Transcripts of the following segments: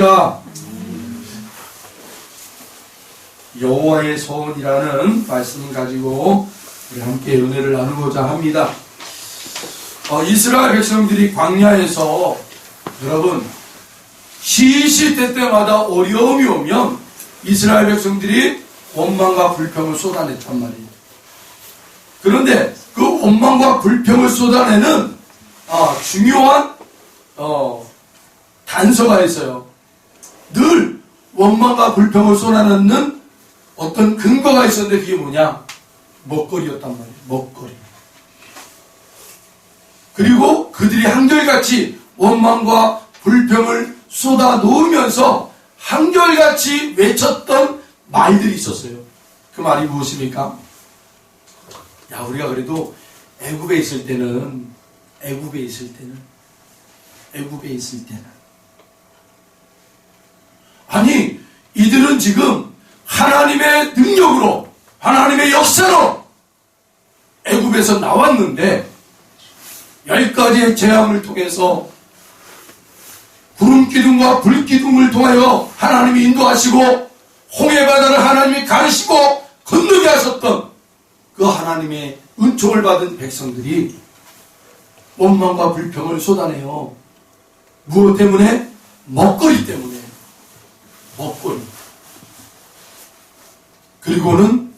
할렐루야. 여호와의 소원이라는 말씀을 가지고 우리 함께 은혜를 나누고자 합니다. 이스라엘 백성들이 광야에서 여러분 시시때 때마다 어려움이 오면 이스라엘 백성들이 원망과 불평을 쏟아냈단 말이에요. 그런데 그 원망과 불평을 쏟아내는 중요한 단서가 있어요. 늘 원망과 불평을 쏟아내는 어떤 근거가 있었는데 그게 뭐냐? 먹거리였단 말이에요. 먹거리. 그리고 그들이 한결같이 원망과 불평을 쏟아 놓으면서 한결같이 외쳤던 말들이 있었어요. 그 말이 무엇입니까? 야, 우리가 그래도 애굽에 있을 때는 아니, 이들은 지금 하나님의 능력으로, 하나님의 역사로 애굽에서 나왔는데 10가지의 재앙을 통해서 구름기둥과 불기둥을 통하여 하나님이 인도하시고 홍해바다를 하나님이 가르시고 건너게 하셨던 그 하나님의 은총을 받은 백성들이 원망과 불평을 쏟아내요. 무엇 때문에? 먹거리 때문에. 먹거리. 그리고는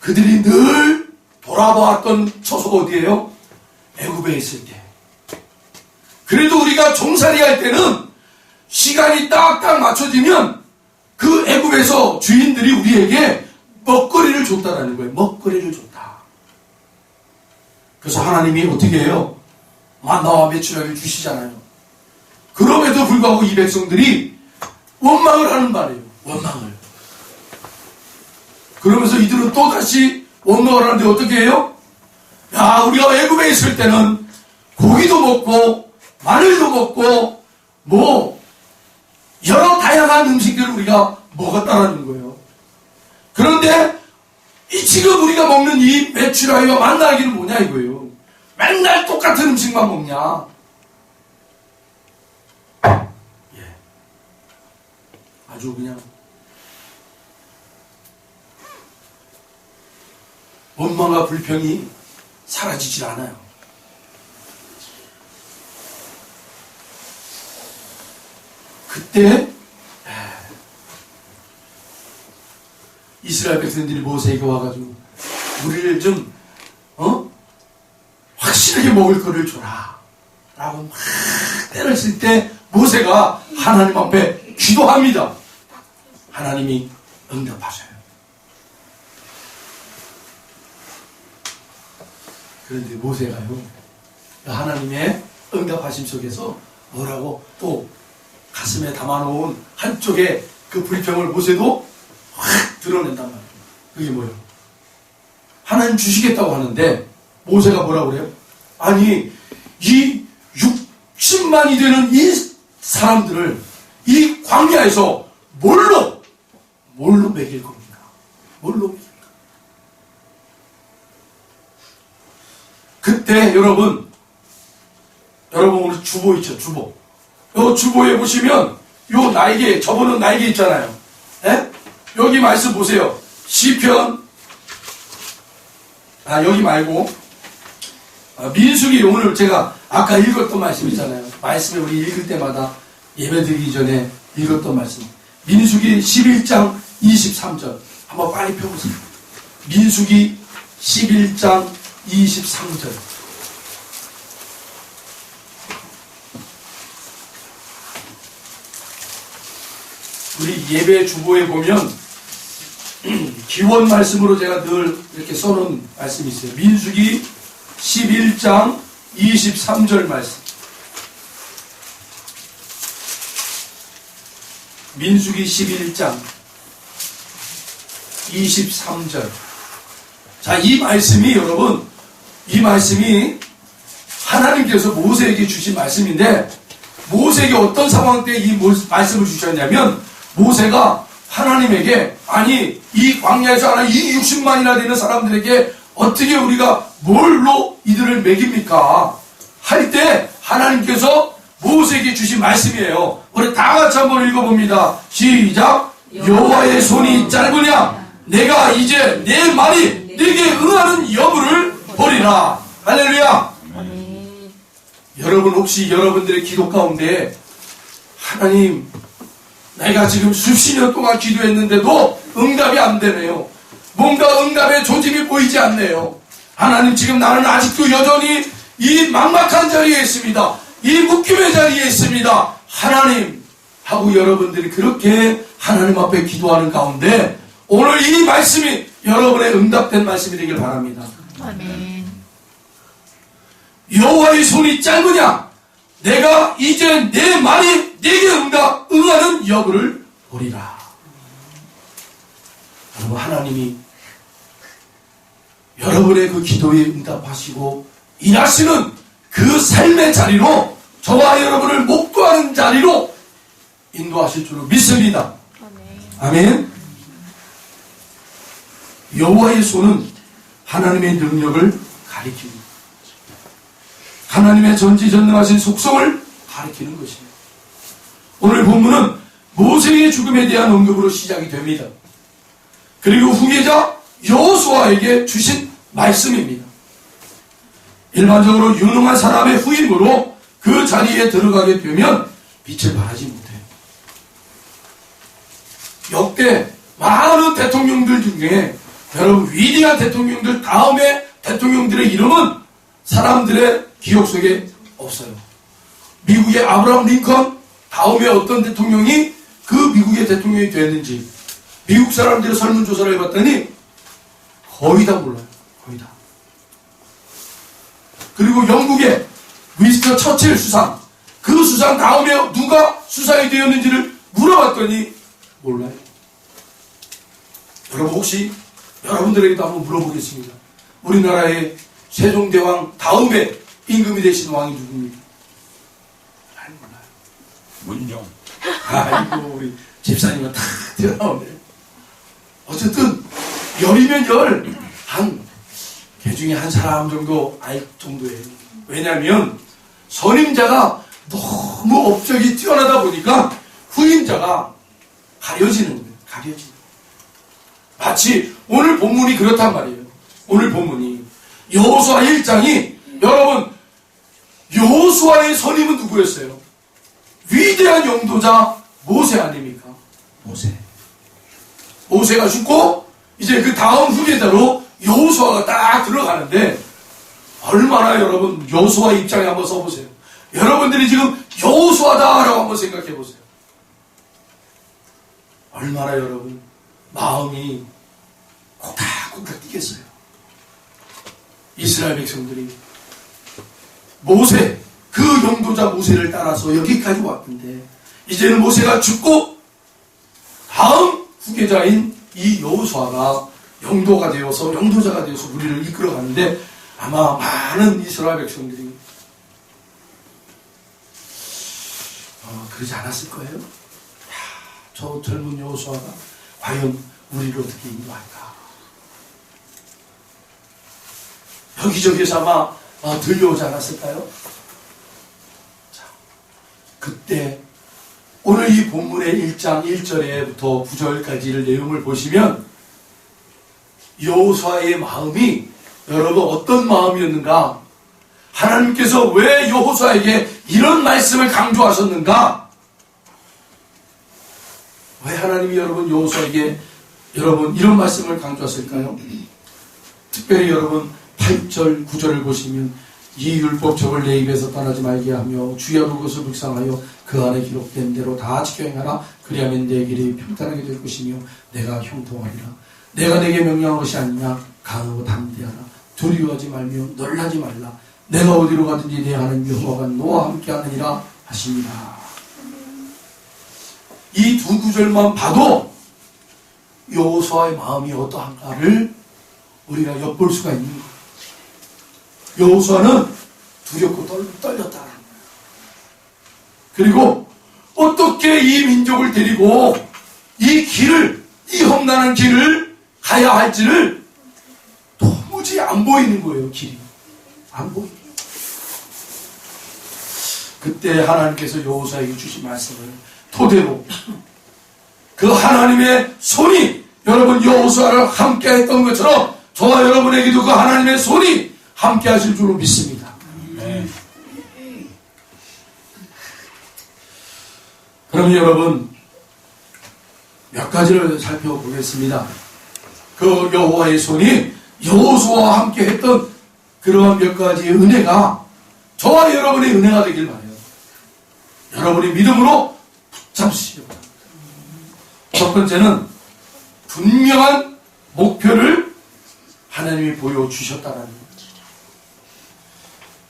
그들이 늘 돌아보았던 처소가 어디예요? 애굽에 있을 때. 그래도 우리가 종살이 할 때는 시간이 딱딱 맞춰지면 그 애굽에서 주인들이 우리에게 먹거리를 줬다라는 거예요. 먹거리를 줬다. 그래서 하나님이 어떻게 해요? 만나와 메추라기를 주시잖아요. 그럼에도 불구하고 이 백성들이 원망을 하는 말이에요. 원망을. 그러면서 이들은 또다시 원망을 하는데 어떻게 해요? 야, 우리가 애굽에 있을 때는 고기도 먹고 마늘도 먹고 여러 다양한 음식들을 우리가 먹었다라는 거예요. 그런데 지금 우리가 먹는 이 메추라기와 만나기는 뭐냐 이거예요. 맨날 똑같은 음식만 먹냐. 아주 그냥 원망과 불평이 사라지질 않아요. 그때 이스라엘 백성들이 모세에게 와가지고 우리를 좀 확실하게 먹을 거를 줘라 라고 막 때렸을 때 모세가 하나님 앞에 기도합니다. 하나님이 응답하셔요. 그런데 모세가요, 하나님의 응답하심 속에서 뭐라고 또 가슴에 담아놓은 한쪽에 그 불평을 모세도 확 드러낸단 말이에요. 그게 뭐예요? 하나님 주시겠다고 하는데 모세가 뭐라고 그래요? 아니, 이 60만이 되는 이 사람들을 이 광야에서 뭘로 먹일 겁니까? 뭘로 먹일까? 그때 여러분 오늘 주보 있죠, 주보. 요 주보에 보시면 요 날개, 접어놓은 날개 있잖아요. 예? 여기 말씀 보세요. 시편, 여기 말고, 민수기, 오늘 제가 아까 읽었던 말씀 있잖아요. 말씀을 우리 읽을 때마다 예배드리기 전에 읽었던 말씀. 민수기 11장 23절. 한번 빨리 펴보세요. 민수기 11장 23절. 우리 예배 주보에 보면 기원 말씀으로 제가 늘 이렇게 써놓은 말씀이 있어요. 민수기 11장 23절 말씀. 민수기 11장 23절. 자, 이 말씀이 여러분, 이 말씀이 하나님께서 모세에게 주신 말씀인데 모세에게 어떤 상황 때 이 말씀을 주셨냐면 모세가 하나님에게 아니 이 광야에서 하나 이 60만이나 되는 사람들에게 어떻게 우리가 뭘로 이들을 먹입니까? 할 때 하나님께서 모세에게 주신 말씀이에요. 우리 다 같이 한번 읽어봅니다. 시작. 여호와의 손이 짧으냐 내가 이제 내 말이 네게 응하는 여부를 보리라. 할렐루야. 여러분 혹시 여러분들의 기도 가운데 하나님 내가 지금 수십 년 동안 기도했는데도 응답이 안 되네요. 뭔가 응답의 조짐이 보이지 않네요. 하나님 지금 나는 아직도 여전히 이 막막한 자리에 있습니다. 이 묶임의 자리에 있습니다. 하나님 하고 여러분들이 그렇게 하나님 앞에 기도하는 가운데 오늘 이 말씀이 여러분의 응답된 말씀이 되길 바랍니다. 아멘. 여호와의 손이 짧으냐 내가 이제 내 말이 네게 응하는 여부를 보리라. 여러분 하나님이 여러분의 그 기도에 응답하시고 일하시는 그 삶의 자리로 저와 여러분을 목도하는 자리로 인도하실 줄로 믿습니다. 아멘. 여호와의 손은 하나님의 능력을 가리킵니다. 하나님의 전지전능하신 속성을 가리키는 것입니다. 오늘 본문은 모세의 죽음에 대한 언급으로 시작이 됩니다. 그리고 후계자 여호수아에게 주신 말씀입니다. 일반적으로 유능한 사람의 후임으로 그 자리에 들어가게 되면 빛을 발하지 못해요. 역대 많은 대통령들 중에 여러분 위대한 대통령들 다음에 대통령들의 이름은 사람들의 기억 속에 없어요. 미국의 아브라함 링컨 다음에 어떤 대통령이 그 미국의 대통령이 되었는지 미국 사람들의 설문조사를 해봤더니 거의 다 몰라요. 거의 다. 그리고 영국의 위스터 처칠 수상 그 수상 다음에 누가 수상이 되었는지를 물어봤더니 몰라요. 여러분 혹시 여러분들에게도 한번 물어보겠습니다. 우리나라의 세종대왕 다음에 임금이 되신 왕이 누굽니까? 잘 몰라요. 문종. 아이고 우리 집사님은 다 튀어나오네. 어쨌든 열이면 열 한 개 중에 한 사람 정도 알 정도예요. 왜냐하면 선임자가 너무 업적이 뛰어나다 보니까 후임자가 가려지는 거예요. 가려지는 거예요. 마치 오늘 본문이 그렇단 말이에요. 오늘 본문이 여호수아 1장이 여러분 여호수아의 선임은 누구였어요? 위대한 영도자 모세 아닙니까? 모세가 죽고 이제 그 다음 후계자로 여호수아가 딱 들어가는데 얼마나 여러분 여호수아 입장에 한번 써보세요. 여러분들이 지금 여호수아다라고 한번 생각해 보세요. 얼마나 여러분 마음이 콩닥콩닥 뛰겠어요. 이스라엘 백성들이 모세 그 영도자 모세를 따라서 여기까지 왔는데 이제는 모세가 죽고 다음 후계자인 이 여호수아가 영도자가 되어서 우리를 이끌어가는데 아마 많은 이스라엘 백성들이 그러지 않았을 거예요. 저 젊은 여호수아가 과연 우리를 어떻게 인도할까? 여기저기서 아마 들려오지 않았을까요? 자, 그때 오늘 이 본문의 1장 1절에부터 9절까지를 내용을 보시면 여호수아의 마음이 여러분 어떤 마음이었는가? 하나님께서 왜 여호수아에게 이런 말씀을 강조하셨는가? 왜 하나님이 여러분 여호수아에게 여러분 이런 말씀을 강조하실까요? 특별히 여러분 8절 9절을 보시면 이 율법책을 내 입에서 떠나지 말게 하며 주야로 그것을 묵상하여 그 안에 기록된 대로 다 지켜 행하라. 그리하면 내 길이 평탄하게 될 것이며 내가 형통하리라. 내가 내게 명령한 것이 아니냐. 강하고 담대하라. 두려워하지 말며 놀라지 말라. 내가 어디로 가든지 내 하나님 여호와가 너와 함께 하느니라 하십니다. 이 두 구절만 봐도 여호수아의 마음이 어떠한가를 우리가 엿볼 수가 있는 거예요. 여호수아는 두렵고 떨렸다는 거예요. 그리고 어떻게 이 민족을 데리고 이 험난한 길을 가야 할지를 도무지 안 보이는 거예요. 길이 안 보여요. 그때 하나님께서 여호수아에게 주신 말씀을 토대로 그 하나님의 손이 여러분 여호수아를 함께 했던 것처럼 저와 여러분에게도 그 하나님의 손이 함께 하실 줄로 믿습니다. 그럼 여러분 몇 가지를 살펴보겠습니다. 그 여호와의 손이 여호수아와 함께 했던 그러한 몇 가지의 은혜가 저와 여러분의 은혜가 되길 바라요. 여러분이 믿음으로 붙잡으시기 바랍니다. 첫 번째는 분명한 목표를 하나님이 보여주셨다는 것.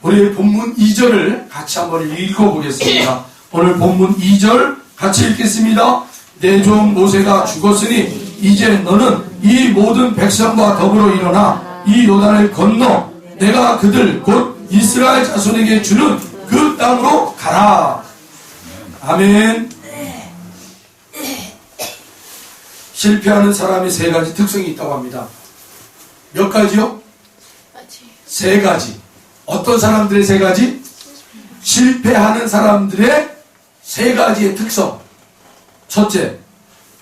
우리 본문 2절을 같이 한번 읽어보겠습니다. 오늘 본문 2절 같이 읽겠습니다. 내 종 모세가 죽었으니 이제 너는 이 모든 백성과 더불어 일어나 이 요단을 건너 내가 그들 곧 이스라엘 자손에게 주는 그 땅으로 가라. 아멘. 실패하는 사람이 세 가지 특성이 있다고 합니다. 몇 가지요? 세 가지. 어떤 사람들의 세 가지? 실패하는 사람들의 세 가지의 특성. 첫째,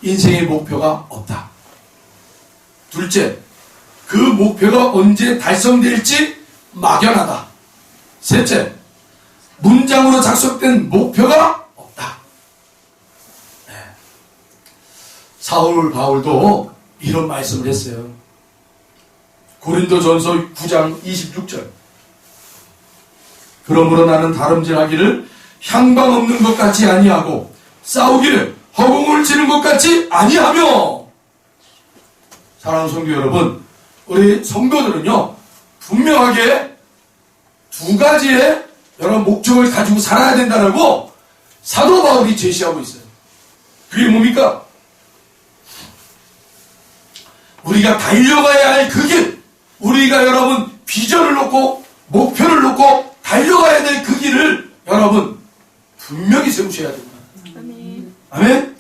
인생의 목표가 없다. 둘째, 그 목표가 언제 달성될지 막연하다. 셋째, 문장으로 작성된 목표가 없다. 네. 사울 바울도 이런 말씀을 했어요. 고린도전서 9장 26절. 그러므로 나는 다름질하기를 향방 없는 것 같이 아니하고 싸우기를 허공을 치는 것 같이 아니하며. 사랑하는 성도 여러분, 우리 성도들은요 분명하게 두 가지의 여러 목적을 가지고 살아야 된다라고 사도 바울이 제시하고 있어요. 그게 뭡니까? 우리가 달려가야 할 그 길, 우리가 여러분 비전을 놓고 목표를 놓고 달려가야 될 그 길을 여러분 분명히 세우셔야 됩니다. 아멘?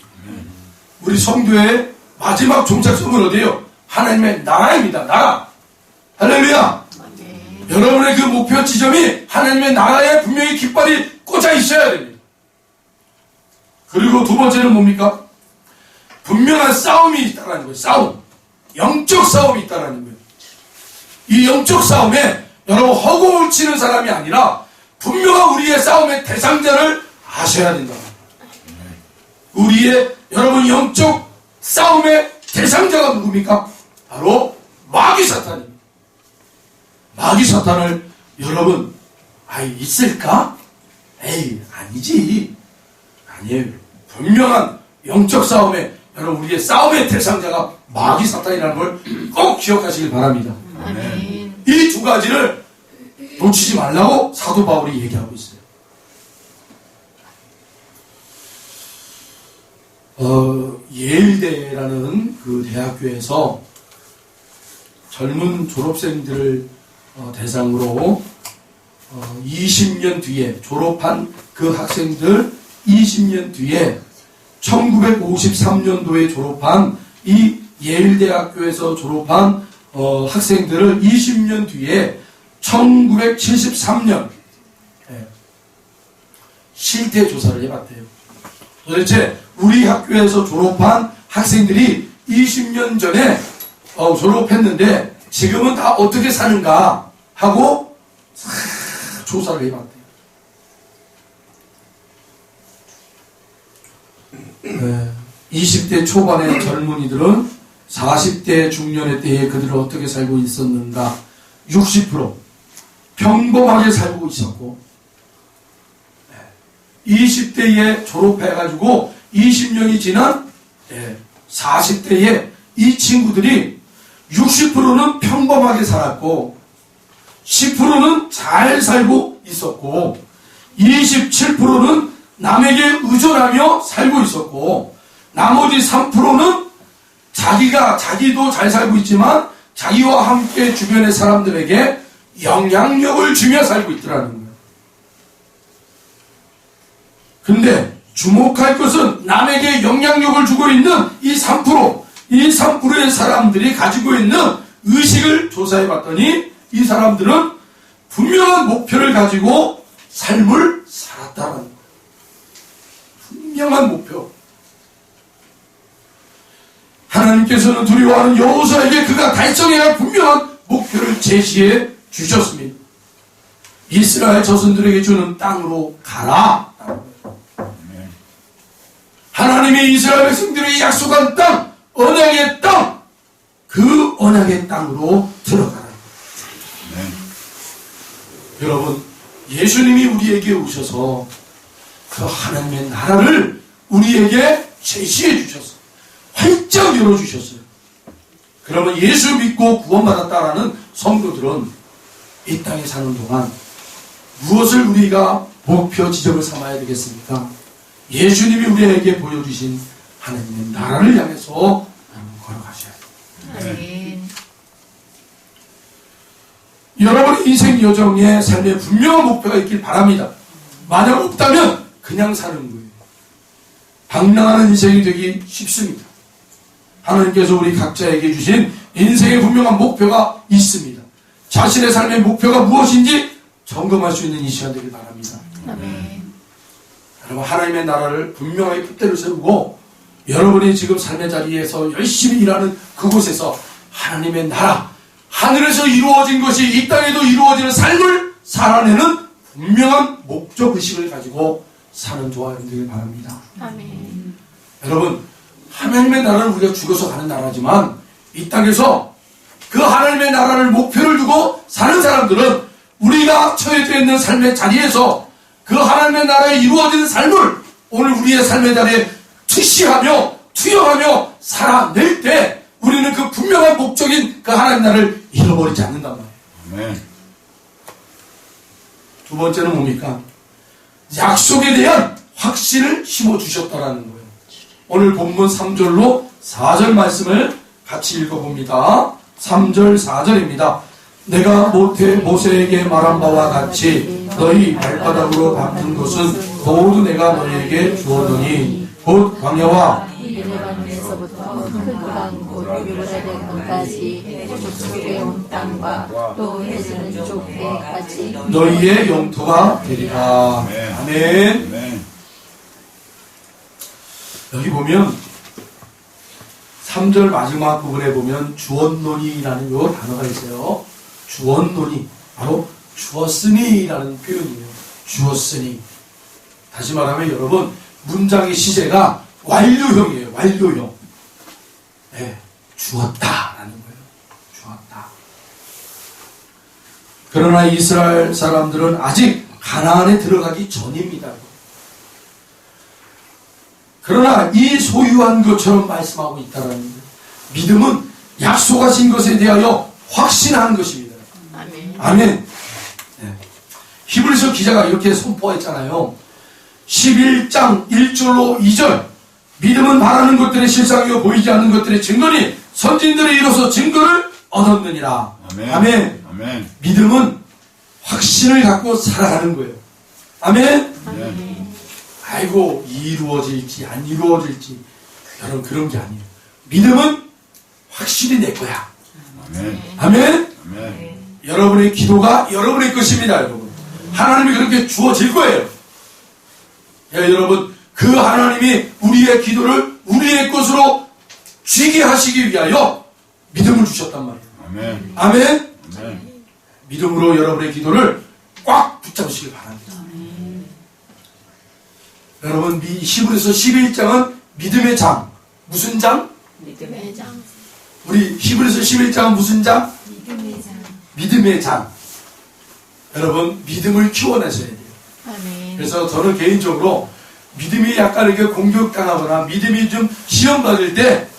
우리 성도의 마지막 종착점은 어디예요? 하나님의 나라입니다. 나라. 할렐루야. 여러분의 그 목표 지점이 하나님의 나라에 분명히 깃발이 꽂아 있어야 됩니다. 그리고 두 번째는 뭡니까? 분명한 싸움이 있다는 거예요. 싸움. 영적 싸움이 있다는 거예요. 이 영적 싸움에 여러분 허공을 치는 사람이 아니라 분명한 우리의 싸움의 대상자를 아셔야 된다. 우리의 여러분 영적 싸움의 대상자가 누굽니까? 바로 마귀 사탄입니다. 마귀 사탄을 여러분 있을까? 에이 아니지. 아니에요. 분명한 영적 싸움에 여러분 우리의 싸움의 대상자가 마귀 사탄이라는 걸 꼭 기억하시길 바랍니다. 이 두 가지를 놓치지 말라고 사도 바울이 얘기하고 있어요. 예일대라는 그 대학교에서 젊은 졸업생들을 대상으로 20년 뒤에 졸업한 그 학생들 20년 뒤에 1953년도에 졸업한 이 예일대학교에서 졸업한 학생들을 20년 뒤에 1973년 실태 조사를 해봤대요. 도대체 우리 학교에서 졸업한 학생들이 20년 전에 졸업했는데 지금은 다 어떻게 사는가 하고 조사를 해봤대요. 20대 초반의 젊은이들은 40대 중년의 때에 그들은 어떻게 살고 있었는가? 60% 평범하게 살고 있었고 20대에 졸업해가지고 20년이 지난 40대에 이 친구들이 60%는 평범하게 살았고 10%는 잘 살고 있었고 27%는 남에게 의존하며 살고 있었고 나머지 3%는 자기도 잘 살고 있지만 자기와 함께 주변의 사람들에게 영향력을 주며 살고 있더라는 거예요. 근데 주목할 것은 남에게 영향력을 주고 있는 이 3%의 사람들이 가지고 있는 의식을 조사해 봤더니 이 사람들은 분명한 목표를 가지고 삶을 살았다는 거예요. 분명한 목표. 하나님께서는 두려워하는 여호수아에게 그가 달성해야 할 분명한 목표를 제시해 주셨습니다. 이스라엘 자손들에게 주는 땅으로 가라. 하나님이 이스라엘 백성들에게 약속한 땅, 언약의 땅, 그 언약의 땅으로 들어가라. 여러분, 예수님이 우리에게 오셔서 그 하나님의 나라를 우리에게 제시해 주셨어요. 활짝 열어주셨어요. 그러면 예수 믿고 구원받았다라는 성도들은 이 땅에 사는 동안 무엇을 우리가 목표 지점을 삼아야 되겠습니까? 예수님이 우리에게 보여주신 하나님의 나라를 향해서 걸어가셔야 돼요. 아멘. 여러분의 인생 여정에 삶에 분명한 목표가 있길 바랍니다. 만약 없다면 그냥 사는 거예요. 방랑하는 인생이 되기 쉽습니다. 하나님께서 우리 각자에게 주신 인생의 분명한 목표가 있습니다. 자신의 삶의 목표가 무엇인지 점검할 수 있는 이 시간 되길 바랍니다. 아멘. 여러분, 하나님의 나라를 분명하게 풋대를 세우고 여러분이 지금 삶의 자리에서 열심히 일하는 그곳에서 하나님의 나라, 하늘에서 이루어진 것이 이 땅에도 이루어지는 삶을 살아내는 분명한 목적의식을 가지고 사는 저와 여러분들이 바랍니다. 아멘. 여러분, 하나님의 나라는 우리가 죽어서 가는 나라지만 이 땅에서 그 하나님의 나라를 목표를 두고 사는 사람들은 우리가 처해져 있는 삶의 자리에서 그 하나님의 나라에 이루어지는 삶을 오늘 우리의 삶의 자리에 투시하며 투영하며 살아낼 때 우리는 그 분명한 목적인 그 하나님 나라를 잃어버리지 않는단 말이에요. 두 번째는 뭡니까? 약속에 대한 확신을 심어주셨다라는 거예요. 오늘 본문 3절로 4절 말씀을 같이 읽어봅니다. 3절 4절입니다. 내가 모세에게 말한 바와 같이 너희 발바닥으로 밟은 것은 모두 내가 너희에게 주었노니 곧 광야와 레바논에서부터 큰 땅, 곧 유브라데 강까지 저쪽에 온 땅과 또 해지는 쪽에까지 너희의 영토가 되리라. 아멘. 여기 보면 3절 마지막 부분에 보면 주었노니라는 요 단어가 있어요. 주었노니, 바로 주었으니라는 표현이에요. 주었으니. 다시 말하면 여러분, 문장의 시제가 완료형이에요. 완료형. 네, 주었다라는 거예요. 주었다. 그러나 이스라엘 사람들은 아직 가나안에 들어가기 전입니다. 그러나 이 소유한 것처럼 말씀하고 있다는 거예요. 믿음은 약속하신 것에 대하여 확신하는 것입니다. 아멘. 아멘. 네. 히브리서 기자가 이렇게 선포했잖아요. 11장 1절로 2절. 믿음은 바라는 것들의 실상이요 보이지 않는 것들의 증거니 선진들의 이로써 증거를 얻었느니라. 아멘. 아멘. 아멘. 믿음은 확신을 갖고 살아가는 거예요. 아멘. 아멘. 아이고 이루어질지 안 이루어질지 여러분 그런 게 아니에요. 믿음은 확실히 내 거야. 아멘. 아멘. 아멘. 여러분의 기도가 여러분의 것입니다. 여러분 하나님이 그렇게 주어질 거예요. 여러분 그 하나님이 우리의 기도를 우리의 것으로 쥐게 하시기 위하여 믿음을 주셨단 말이에요. 아멘. 아멘. 아멘. 믿음으로 여러분의 기도를 꽉 붙잡으시길 바랍니다. 여러분 히브리서 11장은 믿음의 장. 무슨 장? 믿음의 장. 우리 히브리서 11장은 무슨 장? 믿음의 장. 믿음의 장. 여러분 믿음을 키워내셔야 돼요. 아멘. 그래서 저는 개인적으로 믿음이 약간 이렇게 공격당하거나 믿음이 좀 시험받을 때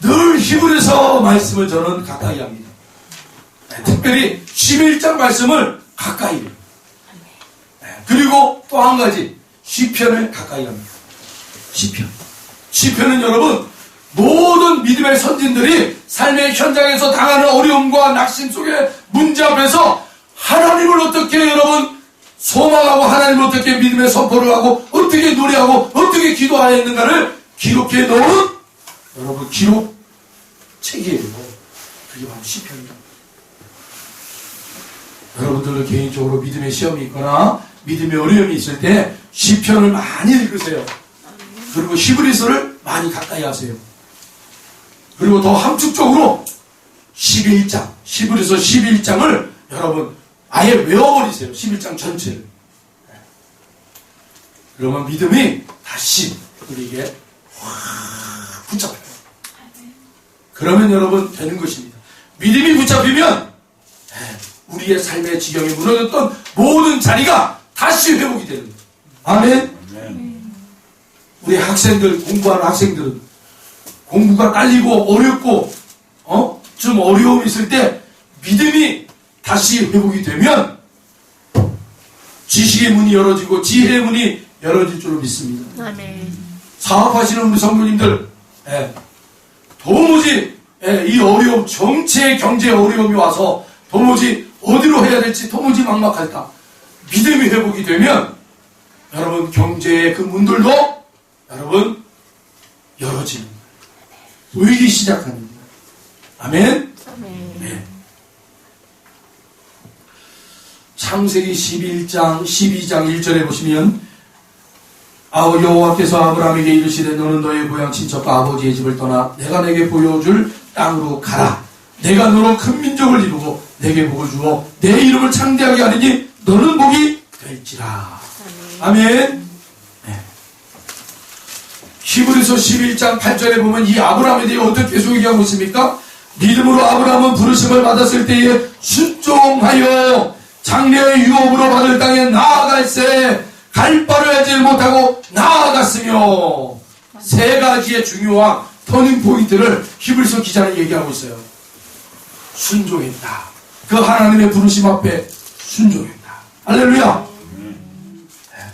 늘 히브리서 말씀을 저는 가까이 합니다. 특별히 11장 말씀을 가까이 해요. 그리고 또 한 가지 시편을 가까이 합니다. 시편은 여러분 모든 믿음의 선진들이 삶의 현장에서 당하는 어려움과 낙심 속에 문제 앞에서 하나님을 어떻게 여러분 소망하고 하나님을 어떻게 믿음의 선포를 하고 어떻게 노래하고 어떻게 기도하였는가를 기록해 놓은 여러분 기록책이에요. 그게 바로 시편입니다. 여러분들도 개인적으로 믿음의 시험이 있거나 믿음의 어려움이 있을 때 시편을 많이 읽으세요. 그리고 히브리서를 많이 가까이 하세요. 그리고 더 함축적으로 11장, 히브리서 11장을 여러분 아예 외워버리세요. 11장 전체를. 그러면 믿음이 다시 우리에게 확 붙잡혀요. 그러면 여러분 되는 것입니다. 믿음이 붙잡히면 우리의 삶의 지경이 무너졌던 모든 자리가 다시 회복이 되는 거예요. 아멘. 우리 학생들, 공부하는 학생들은 공부가 딸리고 어렵고 좀 어려움이 있을 때 믿음이 다시 회복이 되면 지식의 문이 열어지고 지혜의 문이 열어질 줄로 믿습니다. 아멘. 사업하시는 우리 성도님들 도무지 이 어려움, 정치의 경제 어려움이 와서 도무지 어디로 해야 될지 도무지 막막할까. 믿음이 회복이 되면 여러분 경제의 그 문들도 여러분 열어지는 거예요. 보이기 시작합니다. 아멘. 아멘. 네. 창세기 11장 12장 1절에 보시면 여호와께서 아브라함에게 이르시되 너는 너의 고향 친척과 아버지의 집을 떠나 내가 내게 보여줄 땅으로 가라. 내가 너로 큰 민족을 이루고 내게 복을 주어 내 이름을 창대하게 하리니 너는 복이 될지라. 아멘. 네. 히브리서 11장 8절에 보면 이 아브라함에 대해 어떻게 소개하고 있습니까? 믿음으로 아브라함은 부르심을 받았을 때에 순종하여 장래의 유업으로 받을 땅에 나아갈새 갈 바를 알지 못하고 나아갔으며. 세 가지의 중요한 터닝 포인트를 히브리서 기자는 얘기하고 있어요. 순종했다. 그 하나님의 부르심 앞에 순종했다. 할렐루야.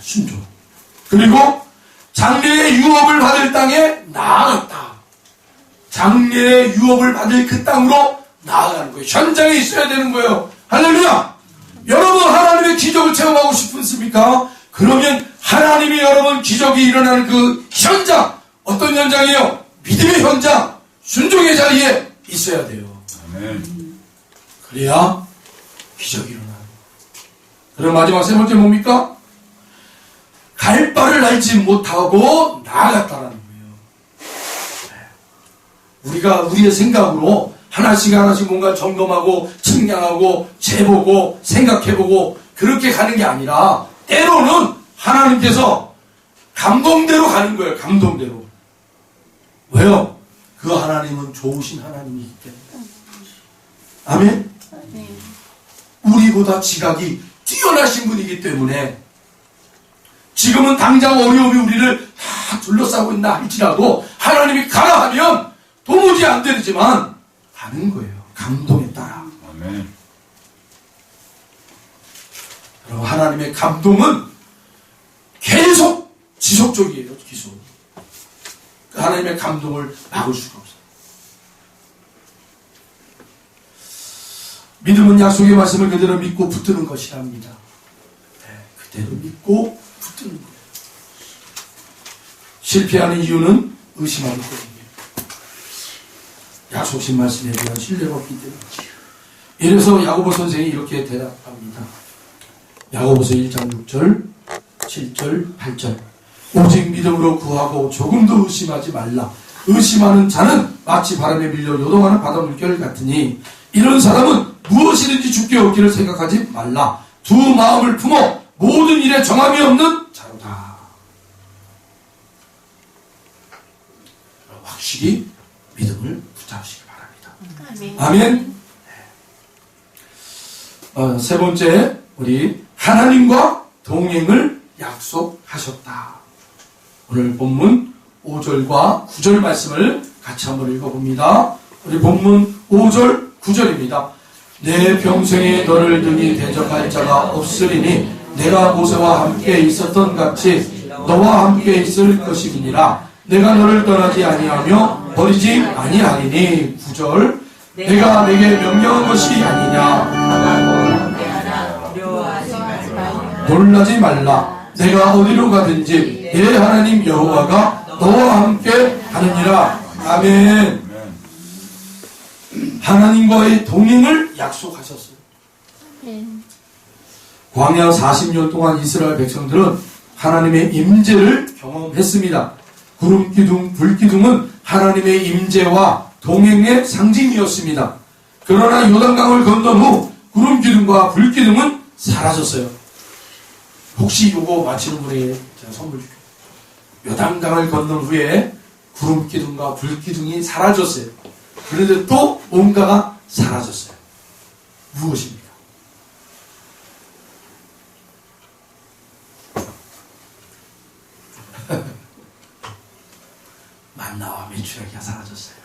순종. 그리고 장래의 유업을 받을 땅에 나아갔다. 장래의 유업을 받을 그 땅으로 나아가는 거예요. 현장에 있어야 되는 거예요. 할렐루야. 여러분 하나님의 기적을 체험하고 싶습니까? 그러면 하나님이 여러분 기적이 일어나는 그 현장, 어떤 현장이에요? 믿음의 현장, 순종의 자리에 있어야 돼요. 아멘. 그래야 기적이 일어나요. 그럼 마지막 세 번째 뭡니까? 갈 바를 알지 못하고 나아갔다라는 거예요. 우리가 우리의 생각으로 하나씩 하나씩 뭔가 점검하고 측량하고 재보고 생각해보고 그렇게 가는 게 아니라 때로는 하나님께서 감동대로 가는 거예요. 감동대로. 왜요? 그 하나님은 좋으신 하나님이기 때문에. 아멘? 네. 우리보다 지각이 뛰어나신 분이기 때문에 지금은 당장 어려움이 우리를 다 둘러싸고 있나 할지라도 하나님이 가라 하면 도무지 안 되지만 가는 거예요. 감동에 따라. 아멘. 여러분 하나님의 감동은 계속 지속적이에요. 계속. 그 하나님의 감동을 막을 수가 없어요. 믿음은 약속의 말씀을 그대로 믿고 붙드는 것이랍니다. 그대로 믿고 붙드는 거예요. 실패하는 이유는 의심하기 때문이에요. 약속신 말씀에 대한 신뢰가 없기 때문에. 이래서 야고보 선생이 이렇게 대답합니다. 야고보서 1장 6절, 7절, 8절. 오직 믿음으로 구하고 조금도 의심하지 말라. 의심하는 자는 마치 바람에 밀려 요동하는 바다 물결 같으니 이런 사람은 무엇이든지 죽게 얻기를 생각하지 말라. 두 마음을 품어 모든 일에 정함이 없는 자로다. 확실히 믿음을 붙잡으시기 바랍니다. 아멘. 아멘. 세 번째, 우리 하나님과 동행을 약속하셨다. 오늘 본문 5절과 9절 말씀을 같이 한번 읽어봅니다. 우리 본문 5절 9절입니다. 내 평생에 너를 등이 대적할 자가 없으리니 내가 모세와 함께 있었던 같이 너와 함께 있을 것이니라. 내가 너를 떠나지 아니하며 버리지 아니하리니. 9절. 내가 내게 명령한 것이 아니냐. 놀라지 말라. 내가 어디로 가든지 내 하나님 여호와가 너와 함께 하느니라. 아멘. 하나님과의 동행을 약속하셨어요. 광야 40년 동안 이스라엘 백성들은 하나님의 임재를 경험했습니다. 구름 기둥, 불 기둥은 하나님의 임재와 동행의 상징이었습니다. 그러나 요단강을 건넌 후 구름 기둥과 불 기둥은 사라졌어요. 혹시 요거 맞히는 분에게 제가 선물 줄게요. 요단강을 건넌 후에 구름 기둥과 불 기둥이 사라졌어요. 그런데 또 뭔가가 사라졌어요. 무엇입니까? 만나와 메추라기가 사라졌어요.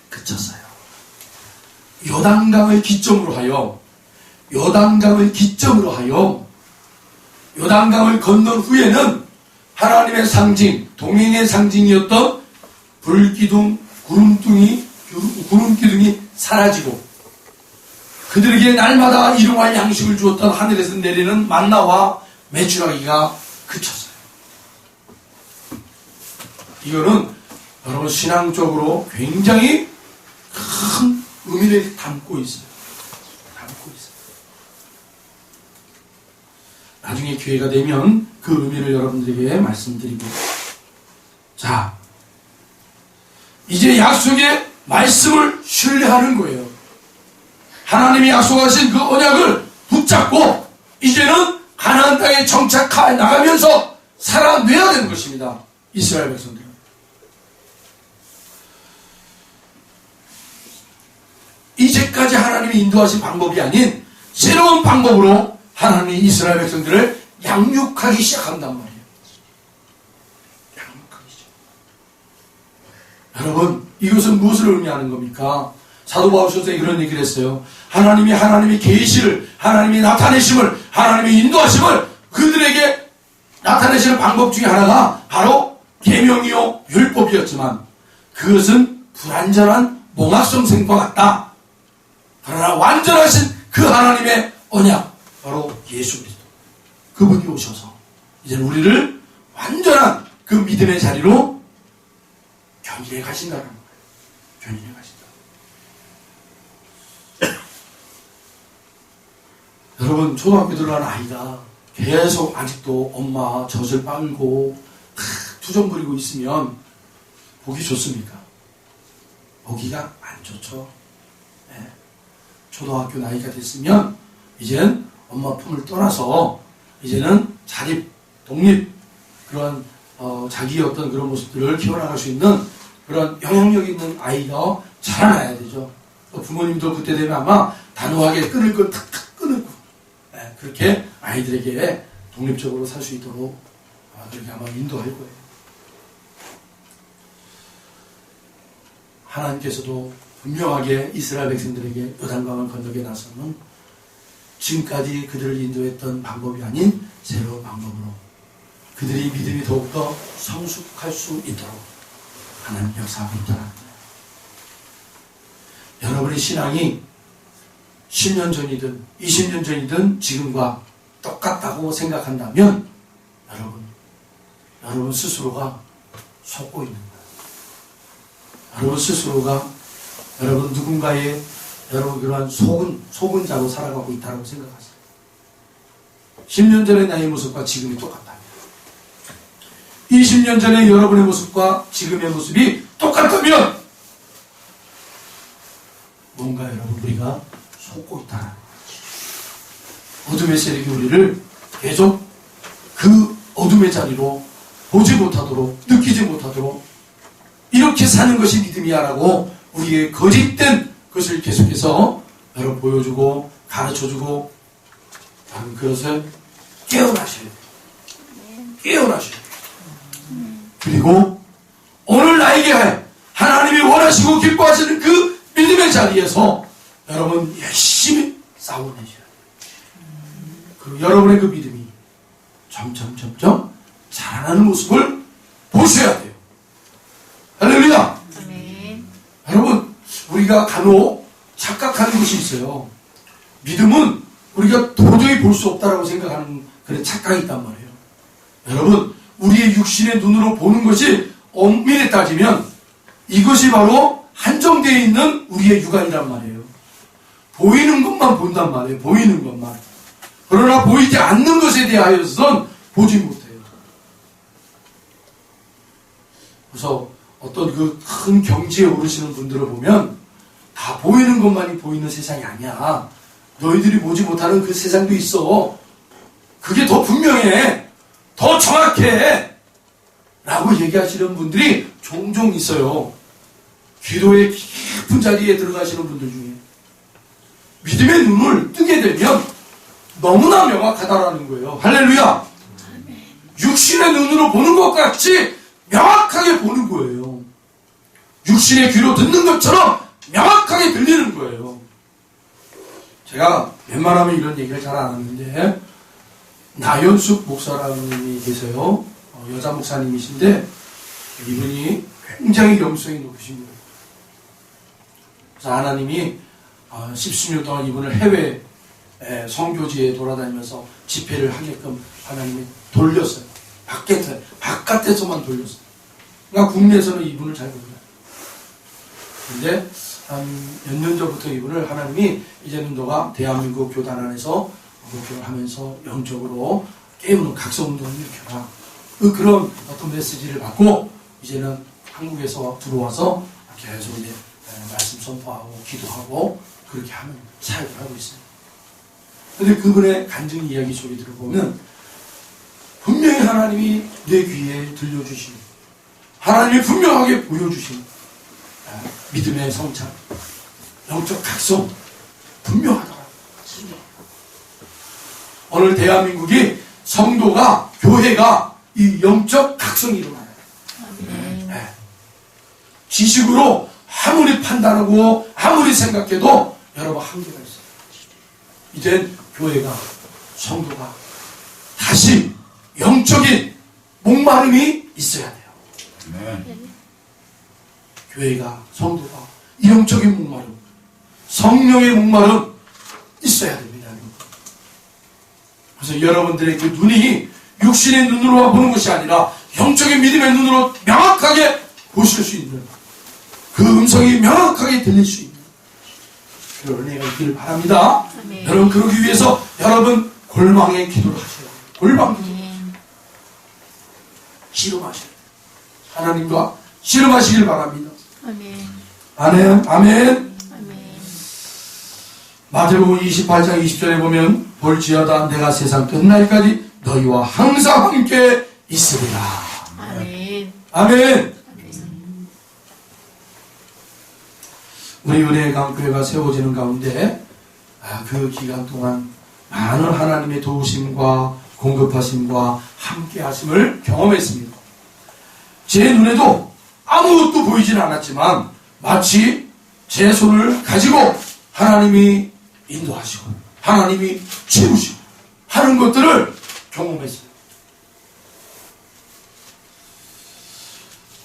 그쳤어요. 요단강을 기점으로 하여 요단강을 건넌 후에는 하나님의 상징, 동행의 상징이었던 불기둥, 구름기둥이 사라지고 그들에게 날마다 일용할 양식을 주었던 하늘에서 내리는 만나와 메추라기가 그쳤어요. 이거는 여러분 신앙적으로 굉장히 큰 의미를 담고 있어요. 나중에 기회가 되면 그 의미를 여러분들에게 말씀드리고, 자, 이제 약속의 말씀을 신뢰하는 거예요. 하나님이 약속하신 그 언약을 붙잡고 이제는 가나안 땅에 정착해 나가면서 살아내야 되는 것입니다. 이스라엘 백성들은. 이제까지 하나님이 인도하신 방법이 아닌 새로운 방법으로 하나님이 이스라엘 백성들을 양육하기 시작한단 말이에요. 양육하기 시작. 여러분, 이것은 무엇을 의미하는 겁니까? 사도 바울 서서에 이런 얘기를 했어요. 하나님이 계시를, 하나님이 나타내심을, 하나님이 인도하심을 그들에게 나타내시는 방법 중에 하나가 바로 계명이요 율법이었지만 그것은 불완전한 몽학성생과 같다. 그러나 완전하신 그 하나님의 언약, 바로 예수 그리스도. 그분이 오셔서 이제 우리를 완전한 그 믿음의 자리로 견인해 가신다는 거예요. 견인해 가신다. 여러분, 초등학교 들어간 아이가 계속 아직도 엄마 젖을 빨고 투정 부리고 있으면 보기 좋습니까? 보기가 안 좋죠. 네. 초등학교 나이가 됐으면 이제는 엄마 품을 떠나서 이제는 자립, 독립, 그런 자기의 어떤 그런 모습들을 키워나갈 수 있는 그런 영향력 있는 아이가 자라나야 되죠. 부모님도 그때 되면 아마 단호하게 끊을 건 탁탁 끊고, 네, 그렇게 아이들에게 독립적으로 살 수 있도록 그렇게 아마 인도할 거예요. 하나님께서도 분명하게 이스라엘 백성들에게 요단강을 건너게 나서는 지금까지 그들을 인도했던 방법이 아닌 새로운 방법으로 그들의 믿음이 더욱더 성숙할 수 있도록 하나님 역사하고 있다는 거예요. 여러분의 신앙이 10년 전이든 20년 전이든 지금과 똑같다고 생각한다면 여러분 스스로가 속고 있는 거예요. 여러분 스스로가 여러분 누군가의 여러분 그러한 속은 자로 살아가고 있다고 생각하세요. 10년 전의 나의 모습과 지금이 똑같다. 20년 전의 여러분의 모습과 지금의 모습이 똑같다면 뭔가 여러분 우리가 속고 있다는 거죠. 어둠의 세력이 우리를 계속 그 어둠의 자리로 보지 못하도록 느끼지 못하도록 이렇게 사는 것이 믿음이야라고 우리의 거짓된 그것을 계속해서 여러분 보여주고 가르쳐주고 여러분 그것을 깨어나셔야 돼요. 깨어나셔야 돼요. 그리고 오늘 나에게 하나님이 원하시고 기뻐하시는 그 믿음의 자리에서 여러분 열심히 싸워내셔야 돼요. 그리고 여러분의 그 믿음이 점점 자라나는 모습을 보셔야 돼요. 할렐루야. 아멘. 여러분 우리가 간혹 착각하는 것이 있어요. 믿음은 우리가 도저히 볼 수 없다라고 생각하는 그런 착각이 있단 말이에요. 여러분 우리의 육신의 눈으로 보는 것이 엄밀히 따지면 이것이 바로 한정되어 있는 우리의 육안이란 말이에요. 보이는 것만 본단 말이에요. 보이는 것만. 그러나 보이지 않는 것에 대하여서는 보지 못해요. 그래서 어떤 그 큰 경지에 오르시는 분들을 보면 다 보이는 것만이 보이는 세상이 아니야. 너희들이 보지 못하는 그 세상도 있어. 그게 더 분명해. 더 정확해. 라고 얘기하시는 분들이 종종 있어요. 기도의 깊은 자리에 들어가시는 분들 중에. 믿음의 눈을 뜨게 되면 너무나 명확하다라는 거예요. 할렐루야. 육신의 눈으로 보는 것 같이 명확하게 보는 거예요. 육신의 귀로 듣는 것처럼 명확하게 들리는 거예요. 제가 웬만하면 이런 얘기를 잘 안 하는데 나연숙 목사라는 계세요. 여자 목사님이신데 이분이 굉장히 영성이 높으신 거예요. 그래서 하나님이 십수년 동안 이분을 해외 선교지에 돌아다니면서 집회를 하게끔 하나님이 돌렸어요. 바깥에서만 돌렸어요. 그러니까 국내에서는 이분을 잘 몰라요. 근데 한 몇 년 전부터 이분을 하나님이 이제는 너가 대한민국 교단 안에서 목표를 하면서 영적으로 깨우는 각성운동을 일으켜라. 그런 어떤 메시지를 받고 이제는 한국에서 들어와서 계속 이제 말씀 선포하고 기도하고 그렇게 하는 사역을 하고 있어요. 근데 그분의 간증 이야기 속에 들어보면 분명히 하나님이 내 귀에 들려주시는 하나님이 분명하게 보여주시는 믿음의 성찰, 영적 각성 분명하더라고요. 오늘 대한민국이 성도가 교회가 이 영적 각성이 일어나요. 네. 지식으로 아무리 판단하고 아무리 생각해도 여러분 한계가 있어요. 이젠 교회가 성도가 다시 영적인 목마름이 있어야 돼요. 네. 교회가 성도가 영적인 목마름, 성령의 목마름 있어야 됩니다. 그래서 여러분들의 그 눈이 육신의 눈으로만 보는 것이 아니라 영적인 믿음의 눈으로 명확하게 보실 수 있는 그 음성이 명확하게 들릴 수 있는 그런 은혜가 있기를 바랍니다. 아멘. 여러분 그러기 위해서 여러분 골방에 기도를 하셔야 돼요. 골방 기도. 씨름하셔야 돼요. 하나님과 씨름하시길 바랍니다. 아멘. 아멘. 아멘. 아멘. 마태복음 28장 20절에 보면 볼지어다 내가 세상 끝날까지 너희와 항상 함께 있으리라. 아멘. 아멘. 우리 은혜의 강교회가 세워지는 가운데 그 기간 동안 많은 하나님의 도우심과 공급하심과 함께 하심을 경험했습니다. 제 눈에도 아무것도 보이진 않았지만 마치 제 손을 가지고 하나님이 인도하시고 하나님이 채우시고 하는 것들을 경험했습니다.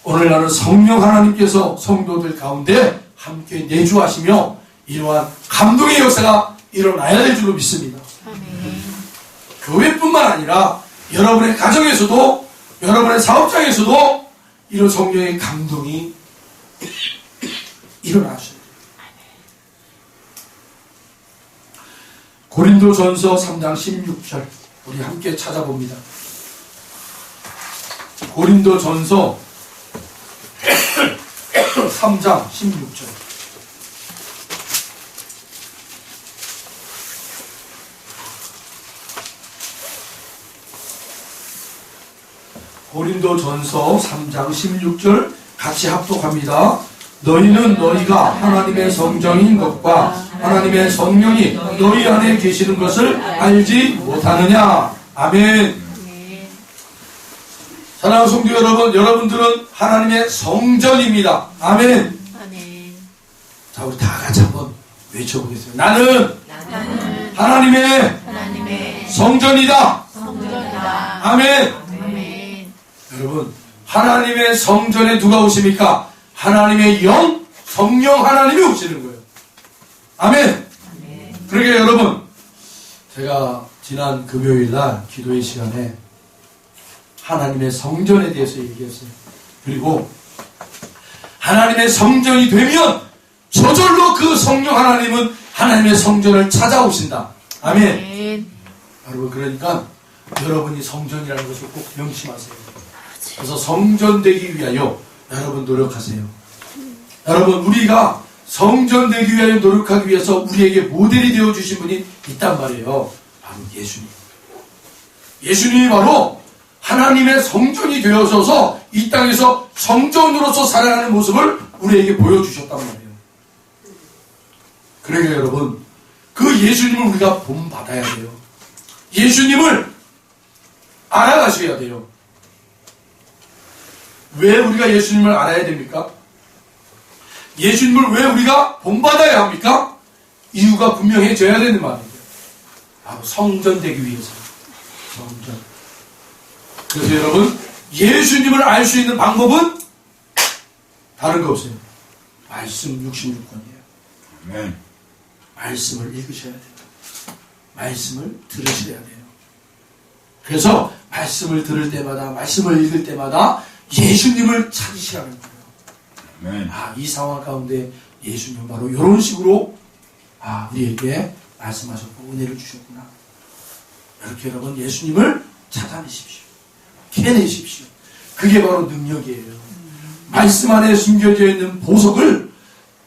오늘날은 성령 하나님께서 성도들 가운데 함께 내주하시며 이러한 감동의 역사가 일어나야 될 줄로 믿습니다. 아멘. 교회뿐만 아니라 여러분의 가정에서도 여러분의 사업장에서도 이런 성령의 감동이 일어나셔야 돼요. 고린도전서 3장 16절 우리 함께 찾아봅니다. 고린도전서 3장 16절 고린도전서 3장 16절 같이 합독합니다. 너희는 너희가 하나님의 성전인 것과 하나님의 성령이 너희 안에 계시는 것을 알지 못하느냐. 아멘. 아멘. 사랑하는 성도 여러분, 여러분들은 하나님의 성전입니다. 아멘. 아멘. 자, 우리 다 같이 한번 외쳐보겠습니다. 나는 나는 하나님의 성전이다. 성전이다. 아멘. 아멘. 여러분, 하나님의 성전에 누가 오십니까? 하나님의 영, 성령 하나님이 오시는 거예요. 아멘. 그러게 여러분, 제가 지난 금요일 날 기도의 시간에 하나님의 성전에 대해서 얘기했어요. 그리고 하나님의 성전이 되면 저절로 그 성령 하나님은 하나님의 성전을 찾아오신다. 아멘. 아멘. 여러분, 그러니까 여러분이 성전이라는 것을 꼭 명심하세요. 그래서 성전 되기 위하여 여러분 노력하세요. 여러분, 우리가 성전 되기 위하여 노력하기 위해서 우리에게 모델이 되어주신 분이 있단 말이에요. 바로 예수님. 예수님이 바로 하나님의 성전이 되어서서 이 땅에서 성전으로서 살아가는 모습을 우리에게 보여주셨단 말이에요. 그러니까 여러분, 그 예수님을 우리가 본받아야 돼요. 예수님을 알아가셔야 돼요. 왜 우리가 예수님을 알아야 됩니까? 예수님을 왜 우리가 본받아야 합니까? 이유가 분명해져야 되는 말이에요. 바로 성전 되기 위해서. 성전. 그래서 여러분, 예수님을 알 수 있는 방법은 다른 거 없어요. 말씀 66권이에요. 아멘. 말씀을 읽으셔야 돼요. 말씀을 들으셔야 돼요. 그래서 말씀을 들을 때마다, 말씀을 읽을 때마다 예수님을 찾으시라는 거예요. 아멘. 이 상황 가운데 예수님 바로 이런 식으로 우리에게 말씀하셨고 은혜를 주셨구나. 이렇게 여러분 예수님을 찾아내십시오. 캐내십시오. 그게 바로 능력이에요. 말씀 안에 숨겨져 있는 보석을,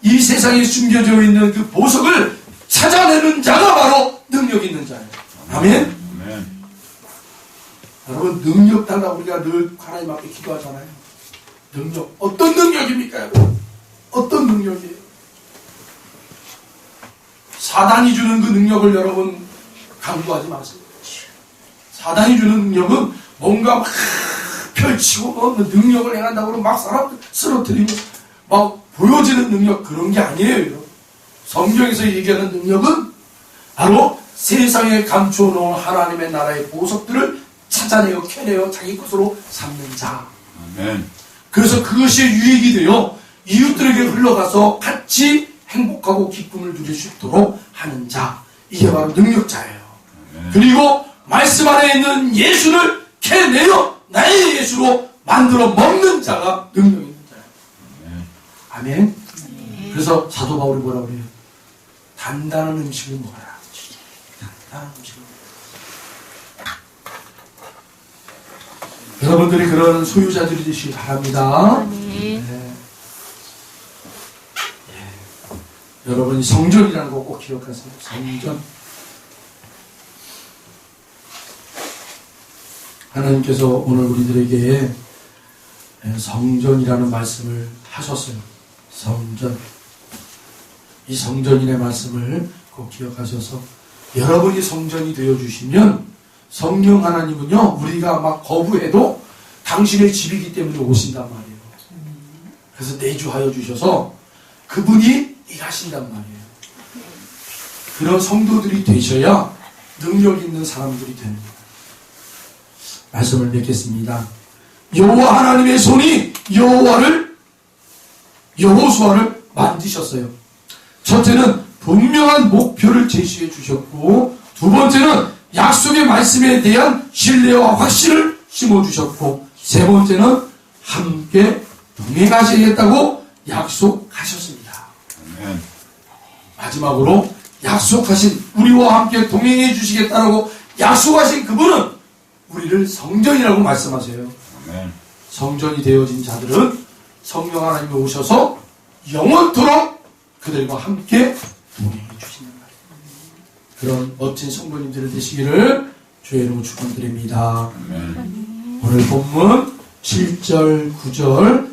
이 세상에 숨겨져 있는 그 보석을 찾아내는 자가 바로 능력 있는 자예요. 아멘. 아멘. 여러분, 능력 달라고 우리가 늘 하나님 앞에 기도하잖아요. 능력. 어떤 능력입니까, 여러분? 어떤 능력이에요? 사단이 주는 그 능력을 여러분 강구하지 마세요. 사단이 주는 능력은 뭔가 막 펼치고 뭐 능력을 행한다고 막 사람 쓰러뜨리고 막 보여지는 능력, 그런 게 아니에요, 여러분. 성경에서 얘기하는 능력은 바로 세상에 감춰놓은 하나님의 나라의 보석들을 찾아내어 캐내어 자기 것으로 삼는 자. 아멘. 그래서 그것이 유익이 되어 이웃들에게 흘러가서 같이 행복하고 기쁨을 누릴 수 있도록 하는 자. 이게 바로 능력자예요. 아멘. 그리고 말씀 안에 있는 예수를 캐내어 나의 예수로 만들어 먹는 자가 능력 있는 자예요. 아멘. 그래서 사도 바울이 뭐라 그래요? 단단한 음식을 먹어라. 단단한 음식을 먹어라. 여러분들이 그런 소유자들이 되시기 바랍니다. 아멘. 네. 여러분이 성전이라는 거 꼭 기억하세요. 성전. 하나님께서 오늘 우리들에게 성전이라는 말씀을 하셨어요. 성전. 이 성전이라는 말씀을 꼭 기억하셔서 여러분이 성전이 되어주시면 성령 하나님은요, 우리가 막 거부해도 당신의 집이기 때문에 오신단 말이에요. 그래서 내주하여 주셔서 그분이 일하신단 말이에요. 그런 성도들이 되셔야 능력 있는 사람들이 됩니다. 말씀을 맺겠습니다. 여호와 하나님의 손이 여호수아를 만드셨어요. 첫째는 분명한 목표를 제시해 주셨고, 두 번째는 약속의 말씀에 대한 신뢰와 확신을 심어주셨고, 세 번째는 함께 동행하시겠다고 약속하셨습니다. 아멘. 마지막으로 약속하신, 우리와 함께 동행해 주시겠다라고 약속하신 그분은 우리를 성전이라고 말씀하세요. 아멘. 성전이 되어진 자들은 성령 하나님이 오셔서 영원토록 그들과 함께 동행해 주시는 말이에요. 그런 멋진 성도님들 되시기를 주의 이름으로 축원드립니다. 아멘. 오늘 본문 7절, 9절,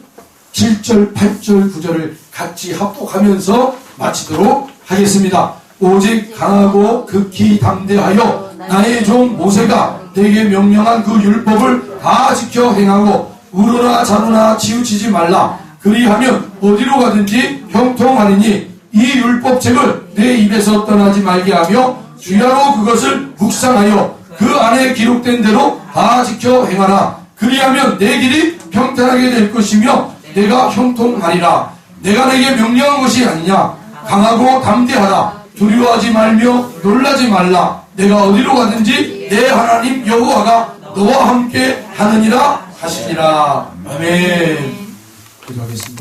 7절, 8절, 9절을 같이 합독하면서 마치도록 하겠습니다. 오직 강하고 극히 담대하여 나의 종 모세가 내게 명령한 그 율법을 다 지켜 행하고 우르나 자르나 치우치지 말라. 그리하면 어디로 가든지 형통하리니 이 율법책을 내 입에서 떠나지 말게 하며 주야로 그것을 묵상하여 그 안에 기록된 대로 다 지켜 행하라. 그리하면 내 길이 평탄하게 될 것이며 내가 형통하리라. 내가 내게 명령한 것이 아니냐. 강하고 담대하라. 두려워하지 말며 놀라지 말라. 내가 어디로 가든지 내 하나님 여호와가 너와 함께 하느니라 하시니라. 아멘. 기도하겠습니다.